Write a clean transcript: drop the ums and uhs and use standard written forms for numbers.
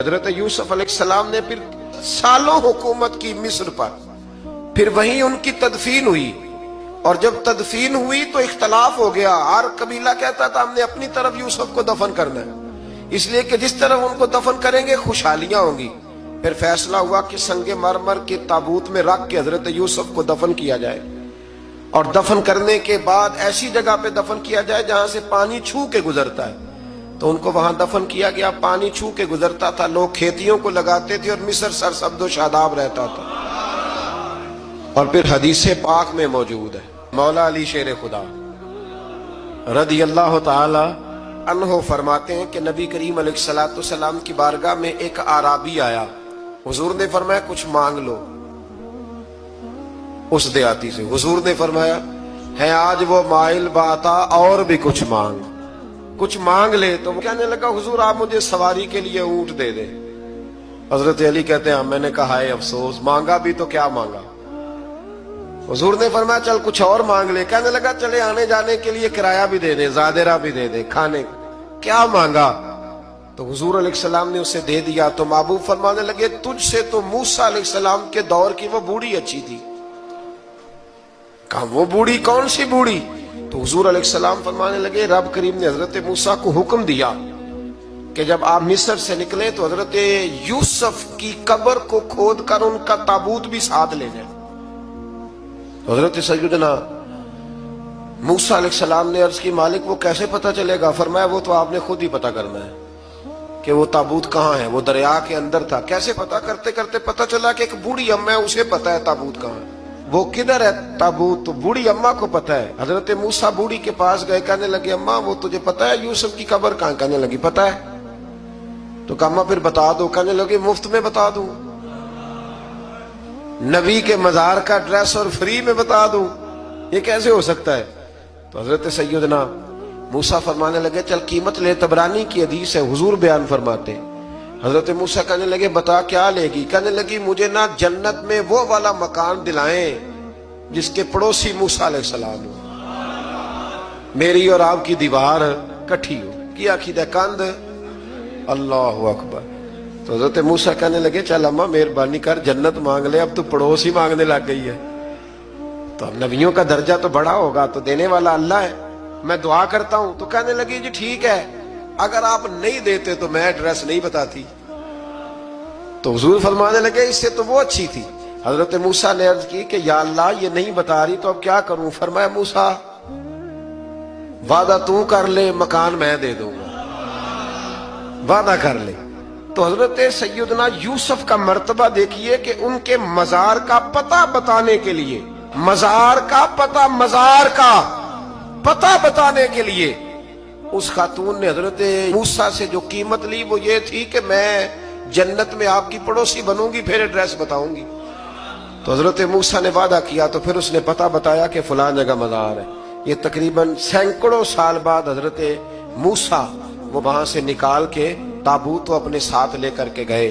حضرت یوسف علیہ السلام نے پھر سالوں حکومت کی مصر پر، پھر وہیں ان کی تدفین ہوئی، اور جب تدفین ہوئی تو اختلاف ہو گیا۔ ہر قبیلہ کہتا تھا ہم نے اپنی طرف یوسف کو دفن کرنا ہے، اس لیے کہ جس طرف ان کو دفن کریں گے خوشحالیاں ہوں گی۔ پھر فیصلہ ہوا کہ سنگ مرمر کے تابوت میں رکھ کے حضرت یوسف کو دفن کیا جائے، اور دفن کرنے کے بعد ایسی جگہ پہ دفن کیا جائے جہاں سے پانی چھو کے گزرتا ہے۔ تو ان کو وہاں دفن کیا گیا، پانی چھو کے گزرتا تھا، لوگ کھیتیوں کو لگاتے تھے اور مصر سرسبز و شاداب رہتا تھا۔ اور پھر حدیث پاک میں موجود ہے، مولا علی شیر خدا رضی اللہ تعالی عنہ فرماتے ہیں کہ نبی کریم علیہ الصلوۃ والسلام کی بارگاہ میں ایک اعرابی آیا، حضور نے فرمایا کچھ مانگ لو اس دیہاتی سے۔ حضور نے فرمایا ہے آج وہ مائل باتا، اور بھی کچھ مانگ لے۔ تو وہ کہنے لگا حضور آپ مجھے سواری کے لیے اونٹ دے دیں۔ حضرت علی کہتے ہیں میں نے کہا ہے افسوس، مانگا بھی تو کیا مانگا۔ حضور نے فرمایا چل کچھ اور مانگ لے۔ کہنے لگا چلے آنے جانے کے لیے کرایہ بھی دے دے، زادرہ بھی دے دے، کھانے کیا مانگا؟ تو حضور علیہ السلام نے اسے دے دیا۔ تو محبوب فرمانے لگے تجھ سے تو موسیٰ علیہ السلام کے دور کی وہ بوڑھی اچھی تھی۔ کہا وہ بوڑھی کون سی بوڑھی؟ تو حضور علیہ السلام فرمانے لگے رب کریم نے حضرت موسیٰ کو حکم دیا کہ جب آپ مصر سے نکلے تو حضرت یوسف کی قبر کو کھود کر ان کا تابوت بھی ساتھ لے جائیں۔ حضرت سیدنا موسیٰ علیہ السلام نے عرض کی مالک وہ کیسے پتہ چلے گا؟ فرمایا وہ تو آپ نے خود ہی پتہ کرنا ہے کہ وہ تابوت کہاں ہے۔ وہ دریا کے اندر تھا، کیسے پتہ کرتے کرتے پتہ چلا کہ ایک بوڑھی اماں ہے، اسے پتہ ہے تابوت کہاں ہے، وہ کدھر ہے تابوت، تو بوڑھی اماں کو پتہ ہے۔ حضرت موسیٰ بوڑھی کے پاس گئے، کہنے لگے اماں وہ تجھے پتہ ہے یوسف کی قبر کہاں؟ کہنے لگی پتہ ہے۔ تو کہا اماں پھر بتا دو۔ کہنے لگے مفت میں بتا دوں، نبی کے مزار کا ایڈریس اور فری میں بتا دوں، یہ کیسے ہو سکتا ہے؟ تو حضرت سیدنا موسیٰ فرمانے لگے چل قیمت لے، طبرانی کی حدیث ہے، حضور بیان فرماتے ہیں۔ حضرت موسیٰ کہنے لگے بتا کیا لے گی؟ کہنے لگی مجھے نا جنت میں وہ والا مکان دلائیں جس کے پڑوسی موسیٰ علیہ السلام ہو، میری اور آپ کی دیوار کٹھی ہو، کیا عقیدہ کند، اللہ اکبر۔ تو حضرت موسیٰ کہنے لگے چل اماں مہربانی کر جنت مانگ لے، اب تو پڑوس ہی مانگنے لگ گئی ہے، تو نبیوں کا درجہ تو بڑا ہوگا، تو دینے والا اللہ ہے، میں دعا کرتا ہوں۔ تو کہنے لگی جی ٹھیک ہے، اگر آپ نہیں دیتے تو میں ایڈریس نہیں بتاتی۔ تو حضور فرمانے لگے اس سے تو وہ اچھی تھی۔ حضرت موسیٰ نے عرض کی کہ یا اللہ یہ نہیں بتا رہی تو اب کیا کروں؟ فرمایا موسیٰ وعدہ تو کر لے، مکان میں دے دوں گا، وعدہ کر لے۔ تو حضرت سیدنا یوسف کا مرتبہ دیکھیے کہ ان کے مزار کا پتہ بتانے کے لیے، مزار کا پتہ بتانے کے لیے اس خاتون نے حضرت موسیٰ سے جو قیمت لی وہ یہ تھی کہ میں جنت میں آپ کی پڑوسی بنوں گی پھر ایڈریس بتاؤں گی۔ تو حضرت موسیٰ نے وعدہ کیا، تو پھر اس نے پتہ بتایا کہ فلاں جگہ مزار ہے۔ یہ تقریباً سینکڑوں سال بعد حضرت موسیٰ وہ وہاں سے نکال کے تابوت اپنے ساتھ لے کر کے گئے۔